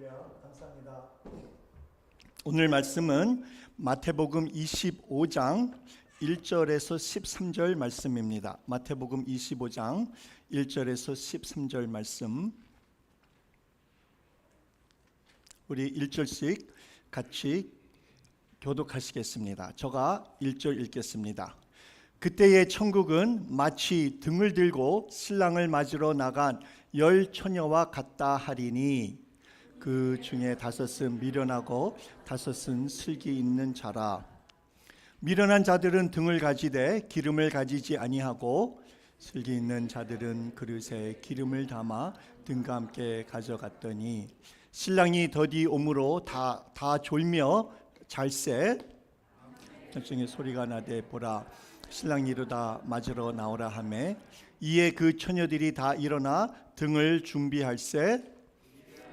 할렐루야, 감사합니다. 오늘 말씀은 마태복음 25장 1절에서 13절 말씀입니다. 마태복음 25장 1절에서 13절 말씀. 우리 1절씩 같이 교독하시겠습니다. 저가 1절 읽겠습니다. 그때의 천국은 마치 등을 들고 신랑을 맞으러 나간 10 처녀와 같다 하리니 그 중에 5은 미련하고 5은 슬기 있는 자라. 미련한 자들은 등을 가지되 기름을 가지지 아니하고 슬기 있는 자들은 그릇에 기름을 담아 등과 함께 가져갔더니 신랑이 더디 오므로 다 졸며 잘세. 천중에 소리가 나되 보라 신랑이 이르다 맞으러 나오라 하매 이에 그 처녀들이 다 일어나 등을 준비할세.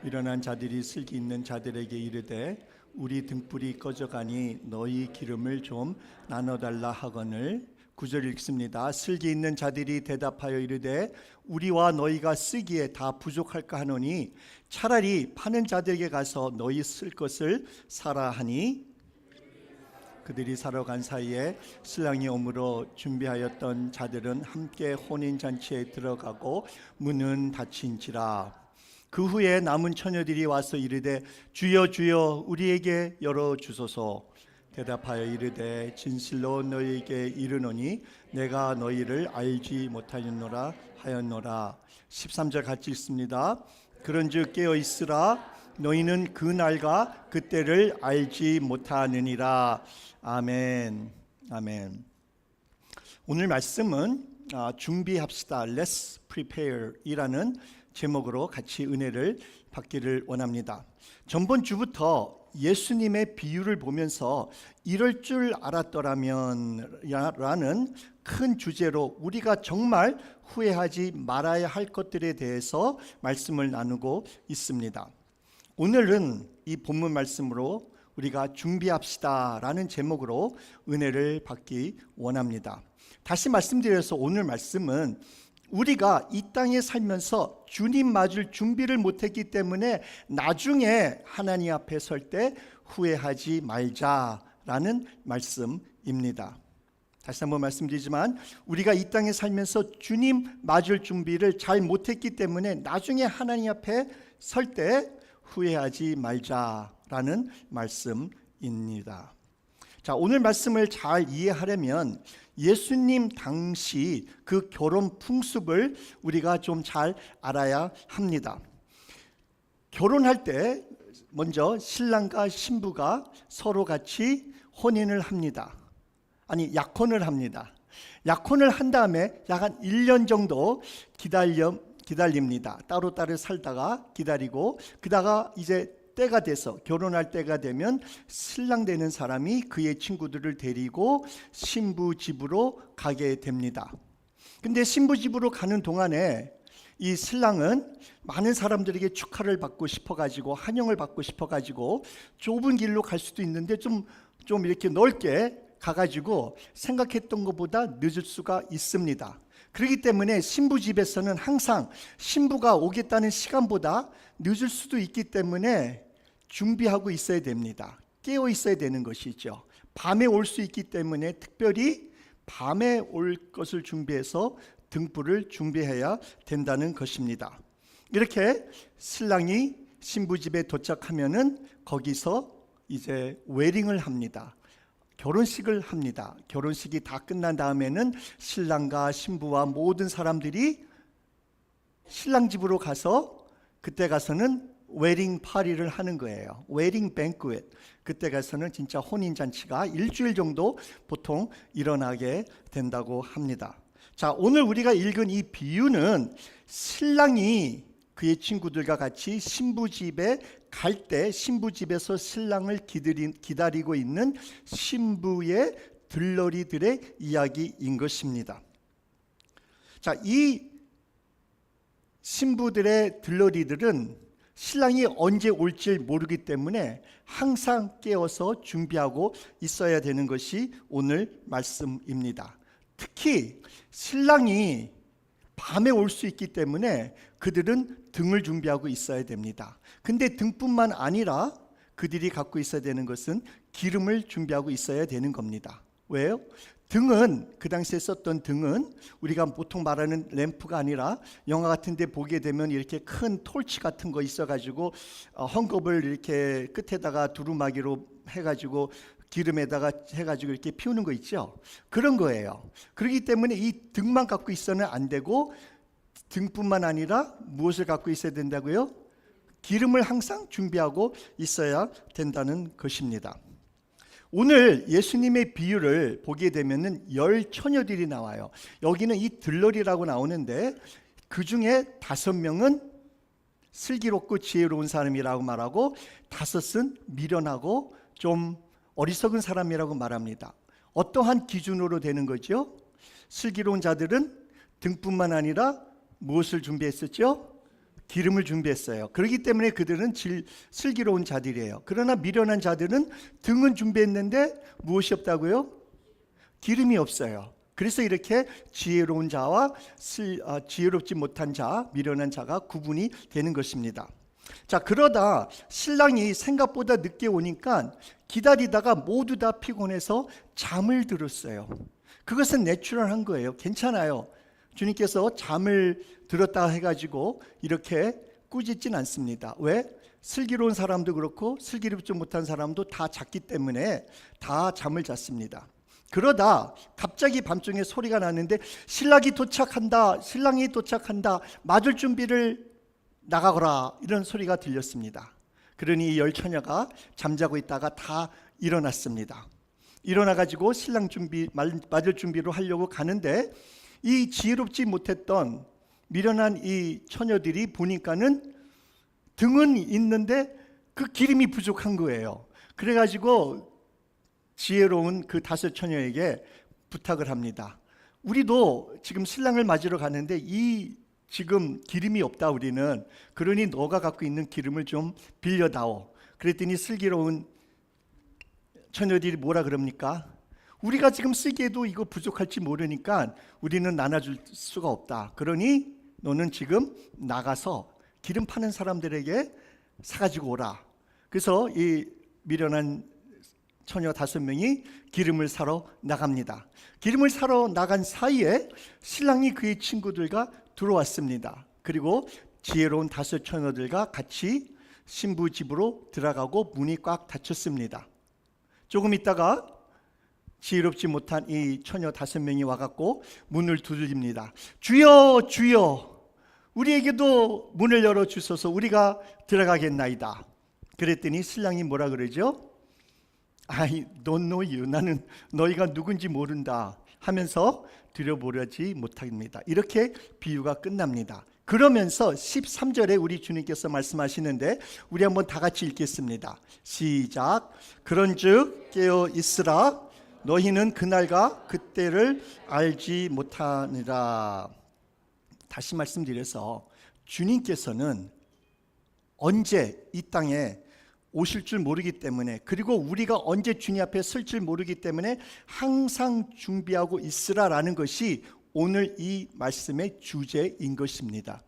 일어난 자들이 슬기 있는 자들에게 이르되 우리 등불이 꺼져가니 너희 기름을 좀 나눠달라 하거늘. 9절 읽습니다. 슬기 있는 자들이 대답하여 이르되 우리와 너희가 쓰기에 다 부족할까 하노니 차라리 파는 자들에게 가서 너희 쓸 것을 사라 하니 그들이 사러 간 사이에 신랑이 오므로 준비하였던 자들은 함께 혼인잔치에 들어가고 문은 닫힌지라. 그 후에 남은 처녀들이 와서 이르되 주여 주여 우리에게 열어주소서. 대답하여 이르되 진실로 너희에게 이르노니 내가 너희를 알지 못하였노라 하였노라. 13절 같이 읽습니다. 그런즉 깨어있으라 너희는 그 날과 그때를 알지 못하느니라. 아멘. 아멘. 오늘 말씀은 준비합시다. Let's prepare 이라는 제목으로 같이 은혜를 받기를 원합니다. 전번 주부터 예수님의 비유를 보면서 이럴 줄 알았더라면 라는 큰 주제로 우리가 정말 후회하지 말아야 할 것들에 대해서 말씀을 나누고 있습니다. 오늘은 이 본문 말씀으로 우리가 준비합시다 라는 제목으로 은혜를 받기 원합니다. 다시 말씀드려서 오늘 말씀은 우리가 이 땅에 살면서 주님 맞을 준비를 못했기 때문에 나중에 하나님 앞에 설 때 후회하지 말자라는 말씀입니다. 다시 한번 말씀드리지만 우리가 이 땅에 살면서 주님 맞을 준비를 잘 못했기 때문에 나중에 하나님 앞에 설 때 후회하지 말자라는 말씀입니다. 자, 오늘 말씀을 잘 이해하려면 예수님 당시 그 결혼 풍습을 우리가 좀 잘 알아야 합니다. 결혼할 때 먼저 신랑과 신부가 서로 같이 혼인을 합니다. 아니, 약혼을 합니다. 약혼을 한 다음에 약 한 1년 정도 기다립니다. 따로따로 살다가 기다리고 그다가 이제 때가 돼서 결혼할 때가 되면 신랑 되는 사람이 그의 친구들을 데리고 신부 집으로 가게 됩니다. 근데 신부 집으로 가는 동안에 이 신랑은 많은 사람들에게 축하를 받고 싶어가지고 환영을 받고 싶어가지고 좁은 길로 갈 수도 있는데 좀 이렇게 넓게 가가지고 생각했던 것보다 늦을 수가 있습니다. 그렇기 때문에 신부 집에서는 항상 신부가 오겠다는 시간보다 늦을 수도 있기 때문에 준비하고 있어야 됩니다. 깨어 있어야 되는 것이죠. 밤에 올 수 있기 때문에 특별히 밤에 올 것을 준비해서 등불을 준비해야 된다는 것입니다. 이렇게 신랑이 신부 집에 도착하면은 거기서 이제 웨딩을 합니다. 결혼식을 합니다. 결혼식이 다 끝난 다음에는 신랑과 신부와 모든 사람들이 신랑 집으로 가서 그때 가서는 웨딩 파티를 하는 거예요. 웨딩 뱅크웨트. 그때 가서는 진짜 혼인 잔치가 일주일 정도 보통 일어나게 된다고 합니다. 자, 오늘 우리가 읽은 이 비유는 신랑이 그의 친구들과 같이 신부 집에 갈 때 신부 집에서 신랑을 기다리고 있는 신부의 들러리들의 이야기인 것입니다. 자, 이 신부들의 들러리들은 신랑이 언제 올지 모르기 때문에 항상 깨어서 준비하고 있어야 되는 것이 오늘 말씀입니다. 특히 신랑이 밤에 올 수 있기 때문에 그들은 등을 준비하고 있어야 됩니다. 근데 등뿐만 아니라 그들이 갖고 있어야 되는 것은 기름을 준비하고 있어야 되는 겁니다. 왜요? 등은, 그 당시에 썼던 등은 우리가 보통 말하는 램프가 아니라 영화 같은 데 보게 되면 이렇게 큰 톨치 같은 거 있어가지고 헝겊을 이렇게 끝에다가 두루마기로 해가지고 기름에다가 해가지고 이렇게 피우는 거 있죠. 그런 거예요. 그렇기 때문에 이 등만 갖고 있어는 안 되고, 등뿐만 아니라 무엇을 갖고 있어야 된다고요? 기름을 항상 준비하고 있어야 된다는 것입니다. 오늘 예수님의 비유를 보게 되면은 10처녀들이 나와요. 여기는 이 들러리라고 나오는데 그 중에 5명은 슬기롭고 지혜로운 사람이라고 말하고 5은 미련하고 좀 어리석은 사람이라고 말합니다. 어떠한 기준으로 되는 거죠? 슬기로운 자들은 등뿐만 아니라 무엇을 준비했었죠? 기름을 준비했어요. 그렇기 때문에 그들은 슬기로운 자들이에요. 그러나 미련한 자들은 등은 준비했는데 무엇이 없다고요? 기름이 없어요. 그래서 이렇게 지혜로운 자와 지혜롭지 못한 자, 미련한 자가 구분이 되는 것입니다. 자, 그러다 신랑이 생각보다 늦게 오니까 기다리다가 모두 다 피곤해서 잠을 들었어요. 그것은 내추럴한 거예요. 괜찮아요. 주님께서 잠을 들었다 해가지고 이렇게 꾸짖진 않습니다. 왜? 슬기로운 사람도 그렇고 슬기롭지 못한 사람도 다 잤기 때문에 다 잠을 잤습니다. 그러다 갑자기 밤중에 소리가 나는데 신랑이 도착한다, 맞을 준비를 나가거라, 이런 소리가 들렸습니다. 그러니 이 10처녀가 잠자고 있다가 다 일어났습니다. 일어나가지고 신랑 맞을 준비를 하려고 가는데 이 지혜롭지 못했던 미련한 이 처녀들이 보니까는 등은 있는데 그 기름이 부족한 거예요. 그래가지고 지혜로운 그 5처녀에게 부탁을 합니다. 우리도 지금 신랑을 맞으러 가는데 지금 기름이 없다 우리는. 그러니 너가 갖고 있는 기름을 좀 빌려다오. 그랬더니 슬기로운 처녀들이 뭐라 그럽니까? 우리가 지금 쓰기에도 이거 부족할지 모르니까 우리는 나눠줄 수가 없다. 그러니 너는 지금 나가서 기름 파는 사람들에게 사가지고 오라. 그래서 이 미련한 처녀 5명이 기름을 사러 나갑니다. 기름을 사러 나간 사이에 신랑이 그의 친구들과 들어왔습니다. 그리고 지혜로운 5처녀들과 같이 신부 집으로 들어가고 문이 꽉 닫혔습니다. 조금 있다가 지혜롭지 못한 이 처녀 5명이 와갖고 문을 두드립니다. 주여, 주여, 우리에게도 문을 열어주소서, 우리가 들어가겠나이다. 그랬더니 신랑이 뭐라 그러죠? I don't know you, 나는 너희가 누군지 모른다 하면서 들여보려지 못합니다. 이렇게 비유가 끝납니다. 그러면서 13절에 우리 주님께서 말씀하시는데 우리 한번 다 같이 읽겠습니다. 시작. 그런즉 깨어 있으라, 너희는 그날과 그때를 알지 못하니라. 다시 말씀드려서 주님께서는 언제 이 땅에 오실 줄 모르기 때문에, 그리고 우리가 언제 주님 앞에 설 줄 모르기 때문에 항상 준비하고 있으라라는 것이 오늘 이 말씀의 주제인 것입니다.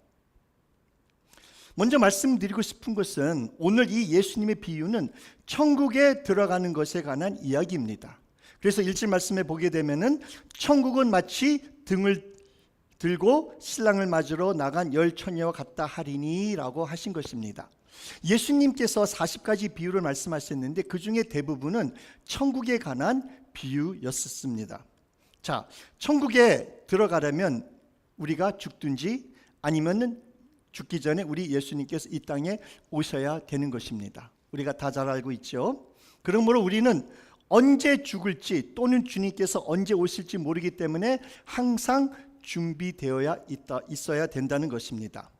먼저 말씀드리고 싶은 것은 오늘 이 예수님의 비유는 천국에 들어가는 것에 관한 이야기입니다. 그래서 1절 말씀에 보게 되면은 천국은 마치 등을 들고 신랑을 맞으러 나간 10처녀와 같다 하리니 라고 하신 것입니다. 예수님께서 40가지 비유를 말씀하셨는데 그 중에 대부분은 천국에 관한 비유였습니다. 자, 천국에 들어가려면 우리가 죽든지 아니면은 죽기 전에 우리 예수님께서 이 땅에 오셔야 되는 것입니다. 우리가 다 잘 알고 있죠. 그러므로 우리는 언제 죽을지 또는 주님께서 언제 오실지 모르기 때문에 항상 있어야 된다는 것입니다.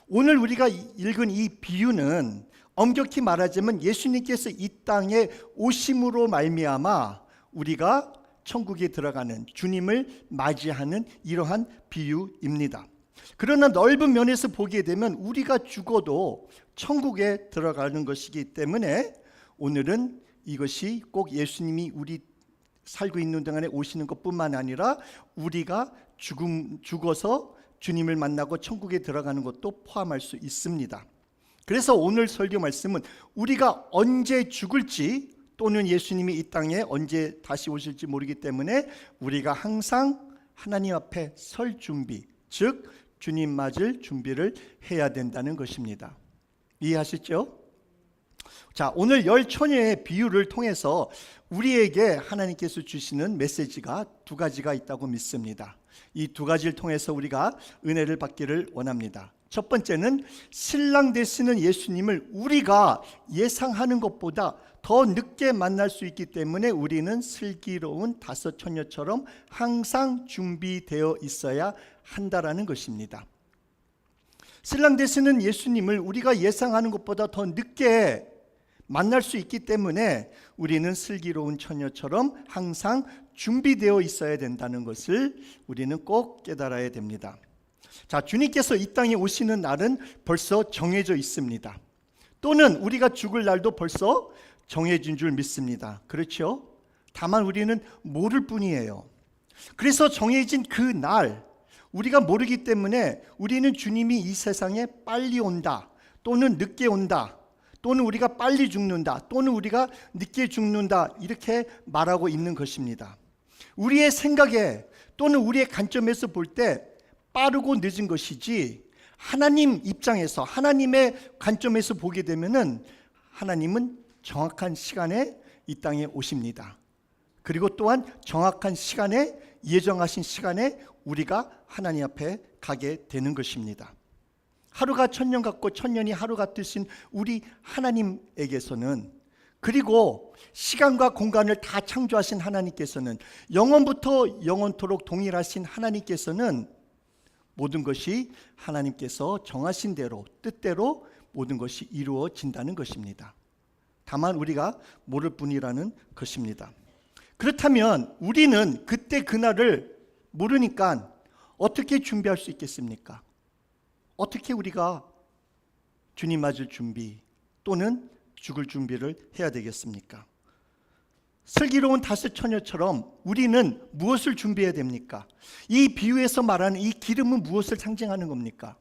오늘 우리가 읽은 이 비유는 엄격히 말하자면 예수님께서 이 땅에 오심으로 말미암아 우리가 천국에 들어가는, 주님을 맞이하는 이러한 비유입니다. 그러나 넓은 면에서 보게 되면 우리가 죽어도 천국에 들어가는 것이기 때문에 오늘은 이것이 꼭 예수님이 우리 살고 있는 동안에 오시는 것뿐만 아니라 우리가 죽어서 주님을 만나고 천국에 들어가는 것도 포함할 수 있습니다. 그래서 오늘 설교 말씀은 우리가 언제 죽을지 또는 예수님이 이 땅에 언제 다시 오실지 모르기 때문에 우리가 항상 하나님 앞에 설 준비, 즉 주님 맞을 준비를 해야 된다는 것입니다. 이해하시죠? 자, 오늘 열 처녀의 비유를 통해서 우리에게 하나님께서 주시는 메시지가 두 가지가 있다고 믿습니다. 이 두 가지를 통해서 우리가 은혜를 받기를 원합니다. 첫 번째는 신랑 되시는 예수님을 우리가 예상하는 것보다 더 늦게 만날 수 있기 때문에 우리는 슬기로운 다섯 처녀처럼 항상 준비되어 있어야 한다라는 것입니다. 신랑 되시는 예수님을 우리가 예상하는 것보다 더 늦게 만날 수 있기 때문에 우리는 슬기로운 처녀처럼 항상 준비되어 있어야 된다는 것을 우리는 꼭 깨달아야 됩니다. 자, 주님께서 이 땅에 오시는 날은 벌써 정해져 있습니다. 또는 우리가 죽을 날도 벌써 정해진 줄 믿습니다. 그렇죠? 다만 우리는 모를 뿐이에요. 그래서 정해진 그 날, 우리가 모르기 때문에 우리는 주님이 이 세상에 빨리 온다, 또는 늦게 온다, 또는 우리가 빨리 죽는다, 또는 우리가 늦게 죽는다, 이렇게 말하고 있는 것입니다. 우리의 생각에 또는 우리의 관점에서 볼 때 빠르고 늦은 것이지, 하나님 입장에서, 하나님의 관점에서 보게 되면은 하나님은 정확한 시간에 이 땅에 오십니다. 그리고 또한 정확한 시간에, 예정하신 시간에 우리가 하나님 앞에 가게 되는 것입니다. 하루가 천년 같고 천년이 하루 같으신 우리 하나님에게서는, 그리고 시간과 공간을 다 창조하신 하나님께서는, 영원부터 영원토록 동일하신 하나님께서는 모든 것이 하나님께서 정하신 대로, 뜻대로 모든 것이 이루어진다는 것입니다. 다만 우리가 모를 뿐이라는 것입니다. 그렇다면 우리는 그때 그날을 모르니까 어떻게 준비할 수 있겠습니까? 어떻게 우리가 주님 맞을 준비 또는 죽을 준비를 해야 되겠습니까? 슬기로운 다섯 처녀처럼 우리는 무엇을 준비해야 됩니까? 이 비유에서 말하는 이 기름은 무엇을 상징하는 겁니까?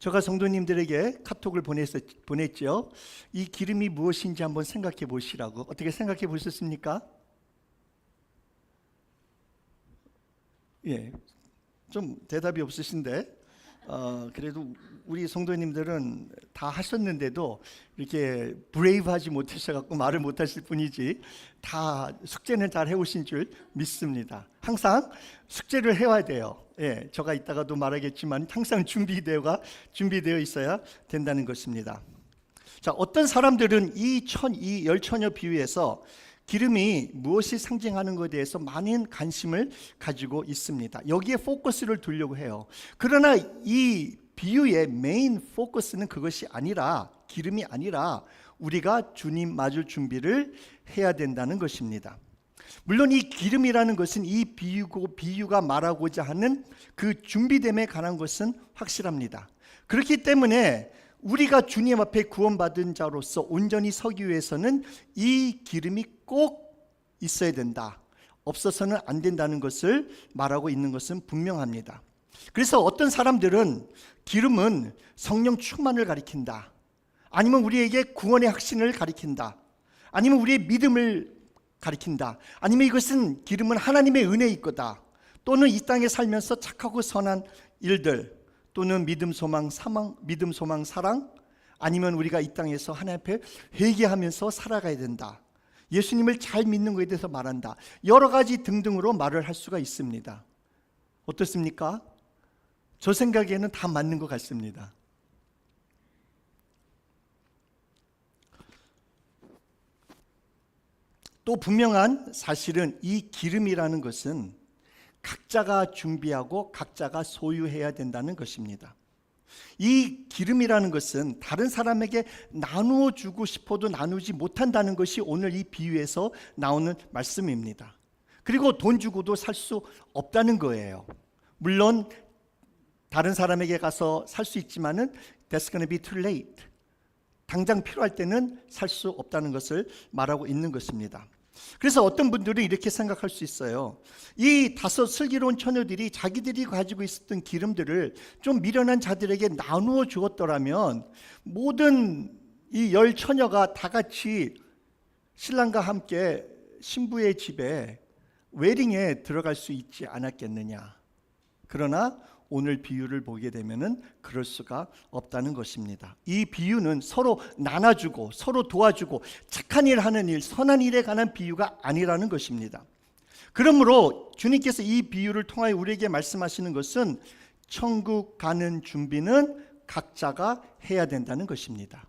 제가 성도님들에게 카톡을 보냈죠. 이 기름이 무엇인지 한번 생각해 보시라고. 어떻게 생각해 보셨습니까? 예, 좀 대답이 없으신데 그래도 우리 성도님들은 다 하셨는데도 이렇게 브레이브하지 못하셔갖고 말을 못하실 뿐이지 다 숙제는 잘 해오신 줄 믿습니다. 항상 숙제를 해와야 돼요. 예, 제가 이따가도 말하겠지만 항상 준비되어 있어야 된다는 것입니다. 자, 어떤 사람들은 이 열 처녀 비유에서 기름이 무엇이 상징하는 것에 대해서 많은 관심을 가지고 있습니다. 여기에 포커스를 두려고 해요. 그러나 이 비유의 메인 포커스는 그것이 아니라, 기름이 아니라 우리가 주님 맞을 준비를 해야 된다는 것입니다. 물론 이 기름이라는 것은 이 비유가 말하고자 하는 그 준비됨에 관한 것은 확실합니다. 그렇기 때문에 우리가 주님 앞에 구원받은 자로서 온전히 서기 위해서는 이 기름이 꼭 있어야 된다, 없어서는 안 된다는 것을 말하고 있는 것은 분명합니다. 그래서 어떤 사람들은 기름은 성령 충만을 가리킨다, 아니면 우리에게 구원의 확신을 가리킨다, 아니면 우리의 믿음을 가리킨다, 아니면 이것은 기름은 하나님의 은혜일 거다, 또는 이 땅에 살면서 착하고 선한 일들, 또는 믿음, 소망, 사랑, 아니면 우리가 이 땅에서 하나님 앞에 회개하면서 살아가야 된다, 예수님을 잘 믿는 것에 대해서 말한다, 여러 가지 등등으로 말을 할 수가 있습니다. 어떻습니까? 저 생각에는 다 맞는 것 같습니다. 또 분명한 사실은 이 기름이라는 것은 각자가 준비하고 각자가 소유해야 된다는 것입니다. 이 기름이라는 것은 다른 사람에게 나누어 주고 싶어도 나누지 못한다는 것이 오늘 이 비유에서 나오는 말씀입니다. 그리고 돈 주고도 살 수 없다는 거예요. 물론 다른 사람에게 가서 살 수 있지만은 that's gonna be too late. 당장 필요할 때는 살 수 없다는 것을 말하고 있는 것입니다. 그래서 어떤 분들은 이렇게 생각할 수 있어요. 이 5 슬기로운 처녀들이 자기들이 가지고 있었던 기름들을 좀 미련한 자들에게 나누어 주었더라면 모든 이 10 처녀가 다 같이 신랑과 함께 신부의 집에 웨딩에 들어갈 수 있지 않았겠느냐. 그러나 오늘 비유를 보게 되면은 그럴 수가 없다는 것입니다. 이 비유는 서로 나눠주고 서로 도와주고 착한 일 하는 일, 선한 일에 관한 비유가 아니라는 것입니다. 그러므로 주님께서 이 비유를 통하여 우리에게 말씀하시는 것은 천국 가는 준비는 각자가 해야 된다는 것입니다.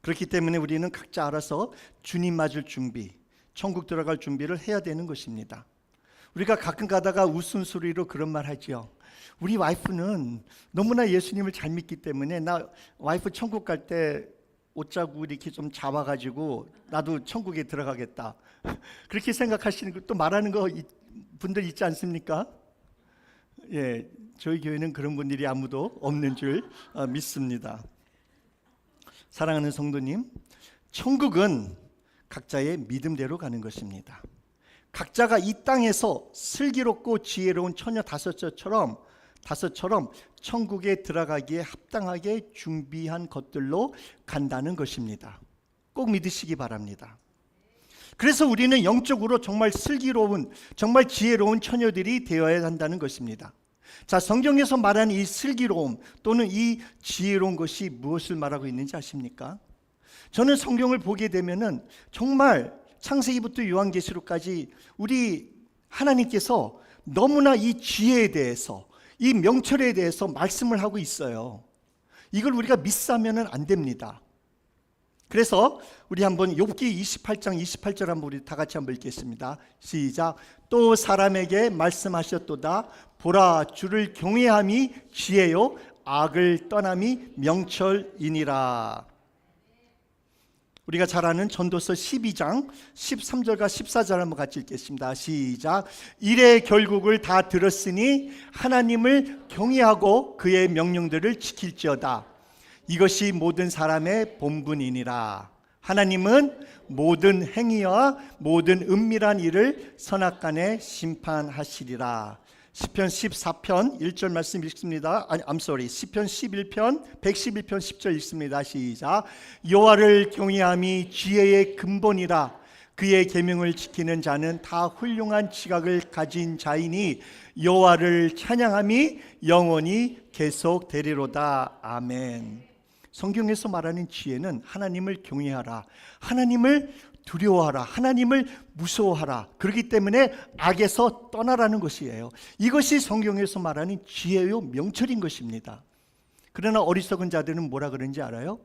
그렇기 때문에 우리는 각자 알아서 주님 맞을 준비, 천국 들어갈 준비를 해야 되는 것입니다. 우리가 가끔 가다가 웃음소리로 그런 말 하죠. 우리 와이프는 너무나 예수님을 잘 믿기 때문에 나 와이프 천국 갈 때 옷자국 이렇게 좀 잡아가지고 나도 천국에 들어가겠다. 그렇게 생각하시는 또 말하는 거 분들 있지 않습니까? 예, 저희 교회는 그런 분들이 아무도 없는 줄 믿습니다. 사랑하는 성도님, 천국은 각자의 믿음대로 가는 것입니다. 각자가 이 땅에서 슬기롭고 지혜로운 처녀 5처럼 천국에 들어가기에 합당하게 준비한 것들로 간다는 것입니다. 꼭 믿으시기 바랍니다. 그래서 우리는 영적으로 정말 슬기로운, 정말 지혜로운 처녀들이 되어야 한다는 것입니다. 자, 성경에서 말하는 이 슬기로움 또는 이 지혜로운 것이 무엇을 말하고 있는지 아십니까? 저는 성경을 보게 되면은 정말 창세기부터 요한계시록까지 우리 하나님께서 너무나 이 지혜에 대해서, 이 명철에 대해서 말씀을 하고 있어요. 이걸 우리가 미스하면 안 됩니다. 그래서 우리 한번 욥기 28장 28절 한번 우리 다 같이 한번 읽겠습니다. 시작. 또 사람에게 말씀하셨도다. 보라, 주를 경외함이 지혜요 악을 떠남이 명철이니라. 우리가 잘 아는 전도서 12장 13절과 14절 한번 같이 읽겠습니다. 시작. 일의 결국을 다 들었으니 하나님을 경외하고 그의 명령들을 지킬지어다. 이것이 모든 사람의 본분이니라. 하나님은 모든 행위와 모든 은밀한 일을 선악간에 심판하시리라. 시편 14편 1절 말씀 읽습니다. 시편 11편 111편 10절 읽습니다. 시작. 여호와를 경외함이 지혜의 근본이라. 그의 계명을 지키는 자는 다 훌륭한 지각을 가진 자이니 여호와를 찬양함이 영원히 계속되리로다. 아멘. 성경에서 말하는 지혜는 하나님을 경외하라, 하나님을 두려워하라, 하나님을 무서워하라. 그렇기 때문에 악에서 떠나라는 것이에요. 이것이 성경에서 말하는 지혜요 명철인 것입니다. 그러나 어리석은 자들은 뭐라 그런지 알아요?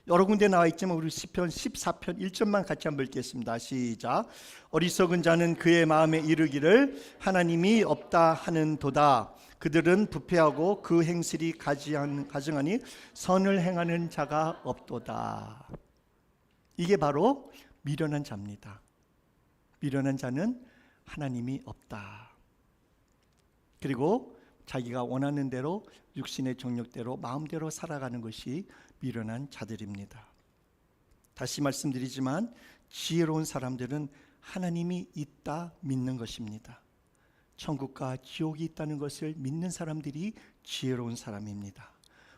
여러 군데 나와 있지만 우리 시편 14편 1절만 같이 한번 읽겠습니다. 시작. 어리석은 자는 그의 마음에 이르기를 하나님이 없다 하는도다. 그들은 부패하고 그 행실이 가증하니 선을 행하는 자가 없도다. 이게 바로 미련한 자입니다. 미련한 자는 하나님이 없다. 그리고 자기가 원하는 대로 육신의 정욕대로 마음대로 살아가는 것이 미련한 자들입니다. 다시 말씀드리지만 지혜로운 사람들은 하나님이 있다 믿는 것입니다. 천국과 지옥이 있다는 것을 믿는 사람들이 지혜로운 사람입니다.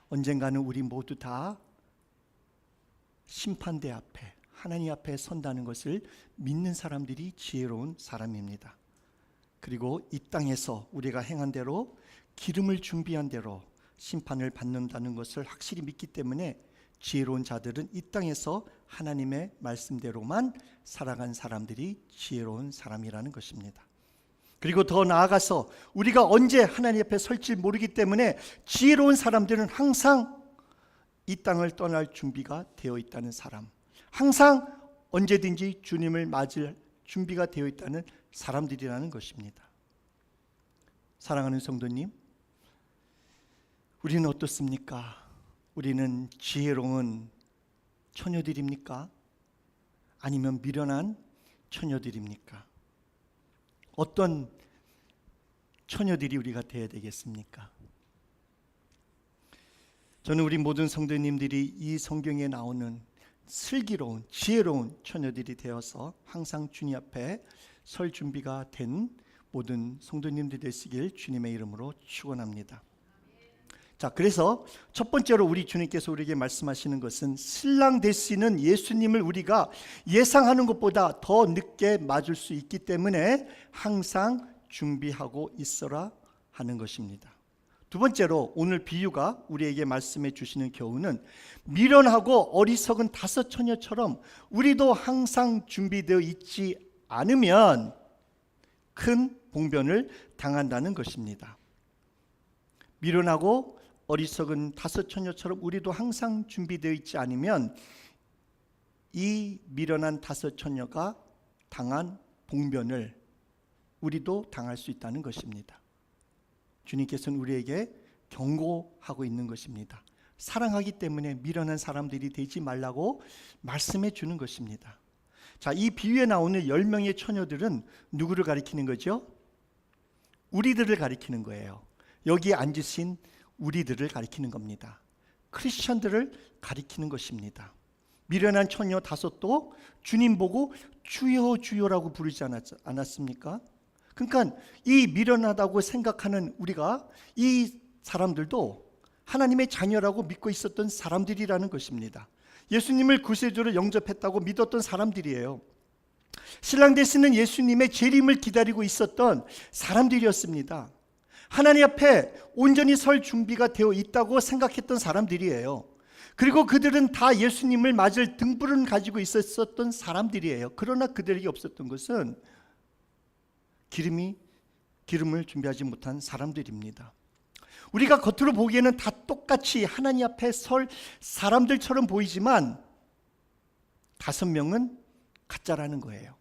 언젠가는 우리 모두 다 심판대 앞에, 하나님 앞에 선다는 것을 믿는 사람들이 지혜로운 사람입니다. 그리고 이 땅에서 우리가 행한 대로, 기름을 준비한 대로 심판을 받는다는 것을 확실히 믿기 때문에 지혜로운 자들은 이 땅에서 하나님의 말씀대로만 살아간 사람들이 지혜로운 사람이라는 것입니다. 그리고 더 나아가서 우리가 언제 하나님 앞에 설지 모르기 때문에 지혜로운 사람들은 항상 이 땅을 떠날 준비가 되어 있다는 사람, 항상 언제든지 주님을 맞을 준비가 되어 있다는 사람들이라는 것입니다. 사랑하는 성도님, 우리는 어떻습니까? 우리는 지혜로운 처녀들입니까? 아니면 미련한 처녀들입니까? 어떤 처녀들이 우리가 되어야 되겠습니까? 저는 우리 모든 성도님들이 이 성경에 나오는 슬기로운 지혜로운 처녀들이 되어서 항상 주님 앞에 설 준비가 된 모든 성도님들이 되시길 주님의 이름으로 축원합니다. 자, 그래서 첫 번째로 우리 주님께서 우리에게 말씀하시는 것은 신랑 되시는 예수님을 우리가 예상하는 것보다 더 늦게 맞을 수 있기 때문에 항상 준비하고 있어라 하는 것입니다. 두 번째로 오늘 비유가 우리에게 말씀해 주시는 교훈은 미련하고 어리석은 다섯 처녀처럼 우리도 항상 준비되어 있지 않으면 큰 봉변을 당한다는 것입니다. 미련하고 어리석은 다섯 처녀처럼 우리도 항상 준비되어 있지 않으면 이 미련한 다섯 처녀가 당한 봉변을 우리도 당할 수 있다는 것입니다. 주님께서는 우리에게 경고하고 있는 것입니다. 사랑하기 때문에 미련한 사람들이 되지 말라고 말씀해 주는 것입니다. 자, 이 비유에 나오는 10명의 처녀들은 누구를 가리키는 거죠? 우리들을 가리키는 거예요. 여기 앉으신 우리들을 가리키는 겁니다. 크리스천들을 가리키는 것입니다. 미련한 처녀 다섯도 주님 보고 주여 주여라고 부르지 않았습니까? 그러니까 이 미련하다고 생각하는 우리가 이 사람들도 하나님의 자녀라고 믿고 있었던 사람들이라는 것입니다. 예수님을 구세주로 영접했다고 믿었던 사람들이에요. 신랑 되시는 예수님의 재림을 기다리고 있었던 사람들이었습니다. 하나님 앞에 온전히 설 준비가 되어 있다고 생각했던 사람들이에요. 그리고 그들은 다 예수님을 맞을 등불을 가지고 있었던 사람들이에요. 그러나 그들에게 없었던 것은 기름을 준비하지 못한 사람들입니다. 우리가 겉으로 보기에는 다 똑같이 하나님 앞에 설 사람들처럼 보이지만 5명은 가짜라는 거예요.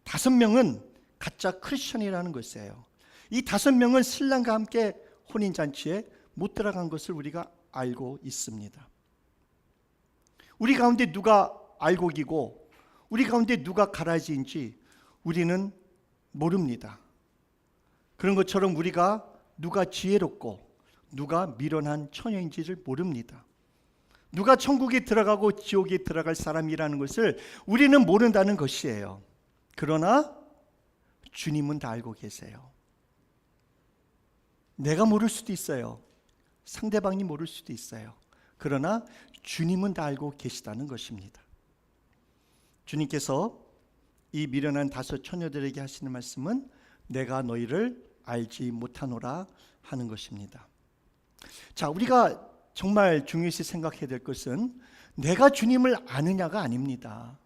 5명은 가짜 크리스천이라는 것이에요. 이 5명은 신랑과 함께 혼인잔치에 못 들어간 것을 우리가 알고 있습니다. 우리 가운데 누가 알곡이고 우리 가운데 누가 가라지인지 우리는 모릅니다. 그런 것처럼 우리가 누가 지혜롭고 누가 미련한 처녀인지를 모릅니다. 누가 천국에 들어가고 지옥에 들어갈 사람이라는 것을 우리는 모른다는 것이에요. 그러나 주님은 다 알고 계세요. 내가 모를 수도 있어요. 상대방이 모를 수도 있어요. 그러나 주님은 다 알고 계시다는 것입니다. 주님께서 이 미련한 다섯 처녀들에게 하시는 말씀은 내가 너희를 알지 못하노라 하는 것입니다. 자, 우리가 정말 중요시 생각해야 될 것은 내가 주님을 아느냐가 아닙니다.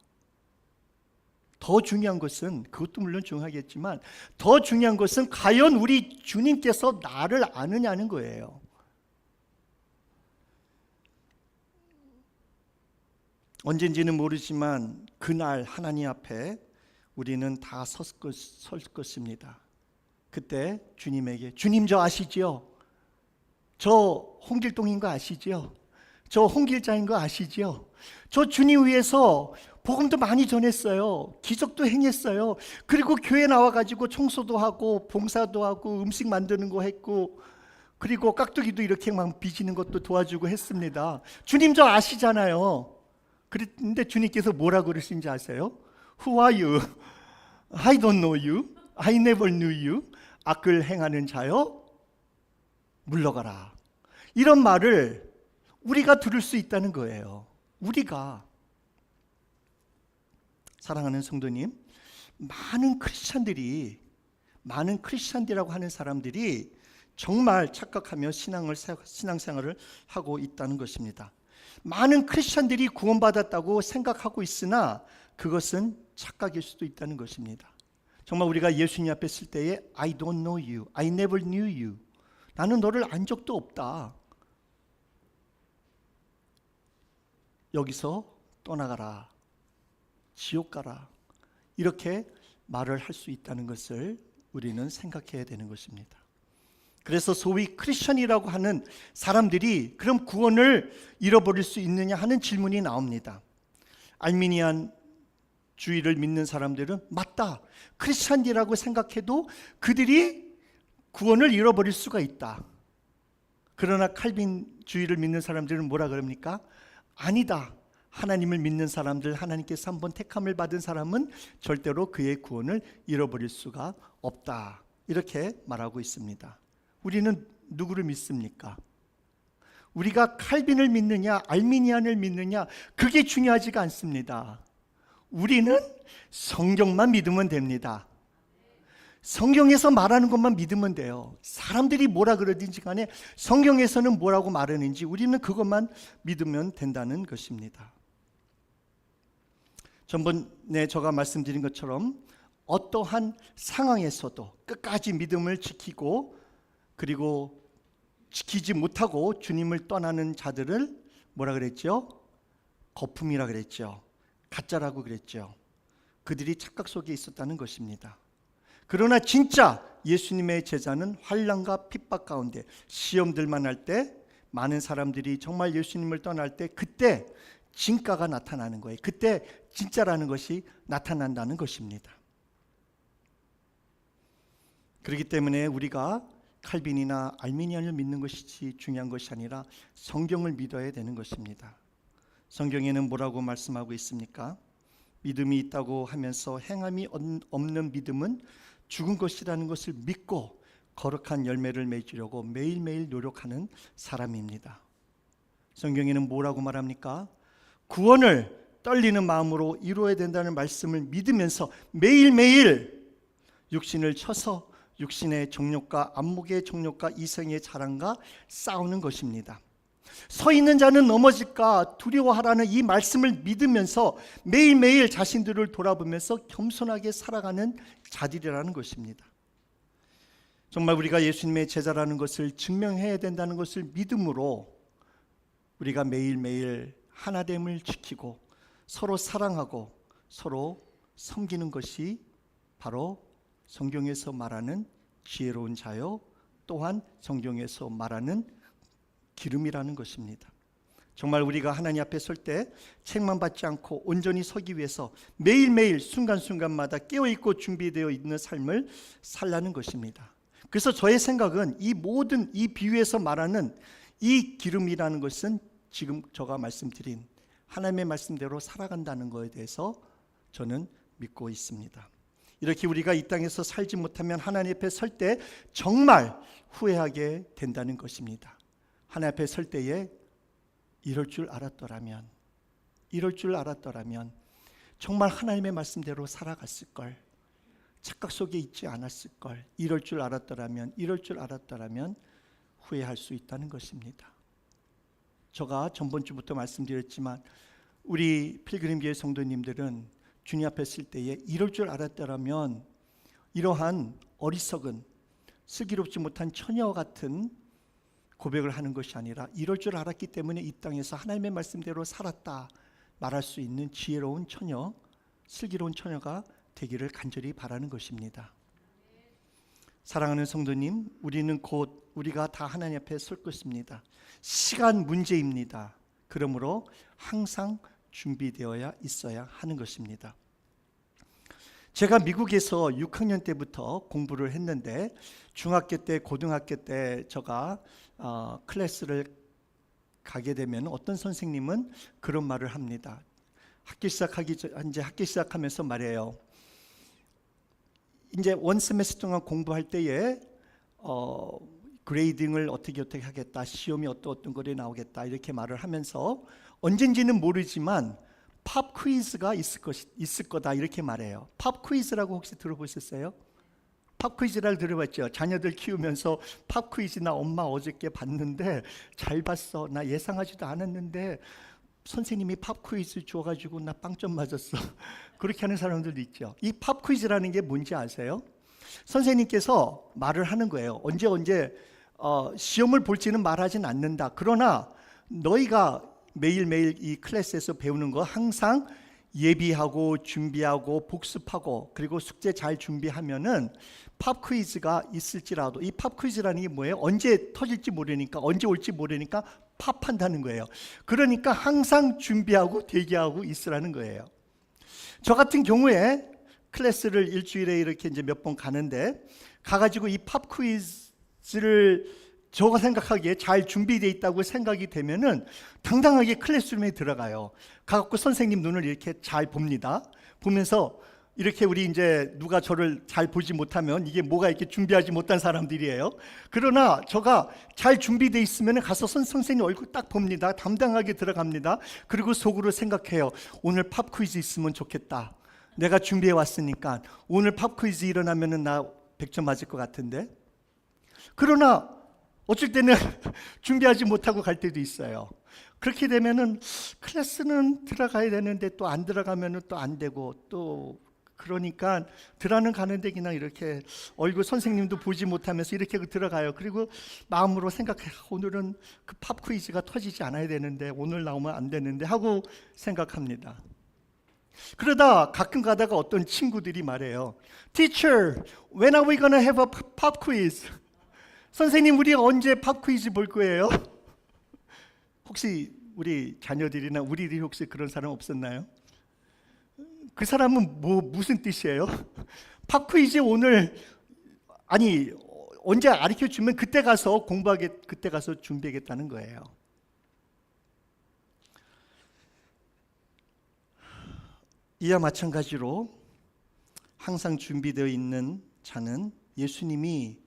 더 중요한 것은, 그것도 물론 중요하겠지만 더 중요한 것은 과연 우리 주님께서 나를 아느냐는 거예요. 언젠지는 모르지만 그날 하나님 앞에 우리는 다 설 것입니다. 그때 주님에게, 주님 저 아시지요? 저 홍길동인 거 아시지요? 저 홍길자인 거 아시지요? 저 주님 위해서 복음도 많이 전했어요. 기적도 행했어요. 그리고 교회 나와가지고 청소도 하고 봉사도 하고 음식 만드는 거 했고 그리고 깍두기도 이렇게 막 빚는 것도 도와주고 했습니다. 주님 저 아시잖아요. 그런데 주님께서 뭐라 그러신지 아세요? Who are you? I don't know you. I never knew you. 악을 행하는 자여 물러가라. 이런 말을 우리가 들을 수 있다는 거예요. 우리가. 사랑하는 성도님, 많은 크리스찬들이라고 하는 사람들이 정말 착각하며 신앙생활을 하고 있다는 것입니다. 많은 크리스찬들이 구원받았다고 생각하고 있으나 그것은 착각일 수도 있다는 것입니다. 정말 우리가 예수님 앞에 쓸 때에 I don't know you, I never knew you. 나는 너를 안 적도 없다. 여기서 떠나가라. 지옥 가라. 이렇게 말을 할 수 있다는 것을 우리는 생각해야 되는 것입니다. 그래서 소위 크리스천이라고 하는 사람들이 그럼 구원을 잃어버릴 수 있느냐 하는 질문이 나옵니다. 알미니안 주의를 믿는 사람들은 맞다. 크리스천이라고 생각해도 그들이 구원을 잃어버릴 수가 있다. 그러나 칼빈 주의를 믿는 사람들은 뭐라 그럽니까? 아니다. 하나님을 믿는 사람들, 하나님께서 한번 택함을 받은 사람은 절대로 그의 구원을 잃어버릴 수가 없다, 이렇게 말하고 있습니다. 우리는 누구를 믿습니까? 우리가 칼빈을 믿느냐 알미니안을 믿느냐, 그게 중요하지가 않습니다. 우리는 성경만 믿으면 됩니다. 성경에서 말하는 것만 믿으면 돼요. 사람들이 뭐라 그러든지 간에 성경에서는 뭐라고 말하는지 우리는 그것만 믿으면 된다는 것입니다. 전번에 제가 말씀드린 것처럼 어떠한 상황에서도 끝까지 믿음을 지키고, 그리고 지키지 못하고 주님을 떠나는 자들을 뭐라 그랬죠? 거품이라 그랬죠. 가짜라고 그랬죠. 그들이 착각 속에 있었다는 것입니다. 그러나 진짜 예수님의 제자는 환난과 핍박 가운데 시험들만 할 때, 많은 사람들이 정말 예수님을 떠날 때, 그때 진가가 나타나는 거예요. 그때 진짜라는 것이 나타난다는 것입니다. 그렇기 때문에 우리가 칼빈이나 알미니안을 믿는 것이 중요한 것이 아니라 성경을 믿어야 되는 것입니다. 성경에는 뭐라고 말씀하고 있습니까? 믿음이 있다고 하면서 행함이 없는 믿음은 죽은 것이라는 것을 믿고 거룩한 열매를 맺으려고 매일매일 노력하는 사람입니다. 성경에는 뭐라고 말합니까? 구원을 떨리는 마음으로 이루어야 된다는 말씀을 믿으면서 매일매일 육신을 쳐서 육신의 정욕과 안목의 정욕과 이성의 자랑과 싸우는 것입니다. 서 있는 자는 넘어질까 두려워하라는 이 말씀을 믿으면서 매일매일 자신들을 돌아보면서 겸손하게 살아가는 자들이라는 것입니다. 정말 우리가 예수님의 제자라는 것을 증명해야 된다는 것을 믿음으로 우리가 매일매일 하나됨을 지키고 서로 사랑하고 서로 섬기는 것이 바로 성경에서 말하는 지혜로운 자요, 또한 성경에서 말하는 기름이라는 것입니다. 정말 우리가 하나님 앞에 설 때 책만 받지 않고 온전히 서기 위해서 매일매일 순간순간마다 깨어있고 준비되어 있는 삶을 살라는 것입니다. 그래서 저의 생각은 이 모든 이 비유에서 말하는 이 기름이라는 것은 지금 제가 말씀드린 하나님의 말씀대로 살아간다는 것에 대해서 저는 믿고 있습니다. 이렇게 우리가 이 땅에서 살지 못하면 하나님 앞에 설 때 정말 후회하게 된다는 것입니다. 하나님 앞에 설 때에 이럴 줄 알았더라면 정말 하나님의 말씀대로 살아갔을 걸, 착각 속에 있지 않았을 걸, 이럴 줄 알았더라면 후회할 수 있다는 것입니다. 제가 전번 주부터 말씀드렸지만 우리 필그림교회 성도님들은 주님 앞에 설 때에 이럴 줄 알았더라면 이러한 어리석은 슬기롭지 못한 처녀 같은 고백을 하는 것이 아니라 이럴 줄 알았기 때문에 이 땅에서 하나님의 말씀대로 살았다 말할 수 있는 지혜로운 처녀, 슬기로운 처녀가 되기를 간절히 바라는 것입니다. 사랑하는 성도님, 우리는 곧 우리가 다 하나님 앞에 설 것입니다. 시간 문제입니다. 그러므로 항상 준비되어야 있어야 하는 것입니다. 제가 미국에서 6학년 때부터 공부를 했는데 중학교 때, 고등학교 때 제가 클래스를 가게 되면 어떤 선생님은 그런 말을 합니다. 학기 시작하면서 말해요. 이제 원 세메스터 동안 공부할 때에 그레이딩을 어떻게 하겠다, 시험이 어떤 거리 나오겠다 이렇게 말을 하면서 언젠지는 모르지만 팝 퀴즈가 있을 거다 이렇게 말해요. 팝 퀴즈라고 혹시 들어보셨어요? 팝 퀴즈를 들어봤죠? 자녀들 키우면서 팝 퀴즈 나 엄마 어저께 봤는데 잘 봤어. 나 예상하지도 않았는데 선생님이 팝 퀴즈 줘가지고 나 빵점 맞았어. 그렇게 하는 사람들도 있죠. 이 팝 퀴즈라는 게 뭔지 아세요? 선생님께서 말을 하는 거예요. 언제 시험을 볼지는 말하진 않는다. 그러나 너희가 매일매일 이 클래스에서 배우는 거 항상 예비하고 준비하고 복습하고 그리고 숙제 잘 준비하면은 팝 퀴즈가 있을지라도, 이 팝 퀴즈라는 게 뭐예요? 언제 터질지 모르니까, 언제 올지 모르니까 팝한다는 거예요. 그러니까 항상 준비하고 대기하고 있으라는 거예요. 저 같은 경우에 클래스를 일주일에 이렇게 이제 몇 번 가는데 가가지고 이 팝 퀴즈를 저가 생각하기에 잘 준비되어 있다고 생각이 되면은 당당하게 클래스룸에 들어가요. 가갖고 선생님 눈을 이렇게 잘 봅니다. 보면서 이렇게 우리 이제 누가 저를 잘 보지 못하면 이게 뭐가 이렇게 준비하지 못한 사람들이에요. 그러나 저가 잘 준비되어 있으면 가서 선생님 얼굴 딱 봅니다. 담당하게 들어갑니다. 그리고 속으로 생각해요. 오늘 팝 퀴즈 있으면 좋겠다. 내가 준비해 왔으니까 오늘 팝 퀴즈 일어나면은 나 100점 맞을 것 같은데. 그러나 어쩔 때는 준비하지 못하고 갈 때도 있어요. 그렇게 되면은 클래스는 들어가야 되는데 또 안 들어가면은 또 안 되고, 또 그러니까 들어는 가는데 그냥 이렇게 얼굴 선생님도 보지 못하면서 이렇게 들어가요. 그리고 마음으로 생각해, 오늘은 그 팝 퀴즈가 터지지 않아야 되는데, 오늘 나오면 안 되는데 하고 생각합니다. 그러다 가끔 가다가 어떤 친구들이 말해요. Teacher, when are we gonna have a pop quiz? 선생님, 우리 언제 팝 퀴즈 볼 거예요? 혹시 우리 자녀들이나 우리들이 혹시 그런 사람 없었나요? 그 사람은 무슨 뜻이에요? 팝 퀴즈 오늘, 아니 언제 가르쳐 주면 그때 가서 그때 가서 준비하겠다는 거예요. 이와 마찬가지로 항상 준비되어 있는 자는 예수님이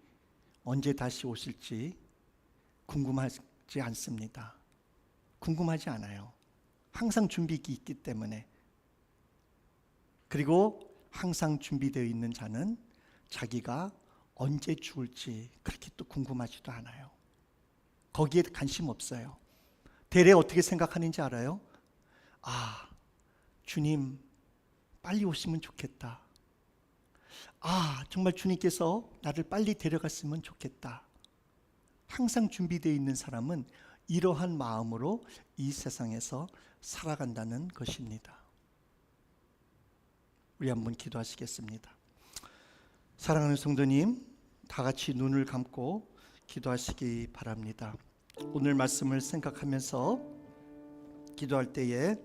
언제 다시 오실지 궁금하지 않습니다. 궁금하지 않아요. 항상 준비가 있기 때문에. 그리고 항상 준비되어 있는 자는 자기가 언제 죽을지 그렇게 또 궁금하지도 않아요. 거기에 관심 없어요. 대래 어떻게 생각하는지 알아요? 아, 주님 빨리 오시면 좋겠다. 아, 정말 주님께서 나를 빨리 데려갔으면 좋겠다. 항상 준비되어 있는 사람은 이러한 마음으로 이 세상에서 살아간다는 것입니다. 우리 한번 기도하시겠습니다. 사랑하는 성도님, 다 같이 눈을 감고 기도하시기 바랍니다. 오늘 말씀을 생각하면서 기도할 때에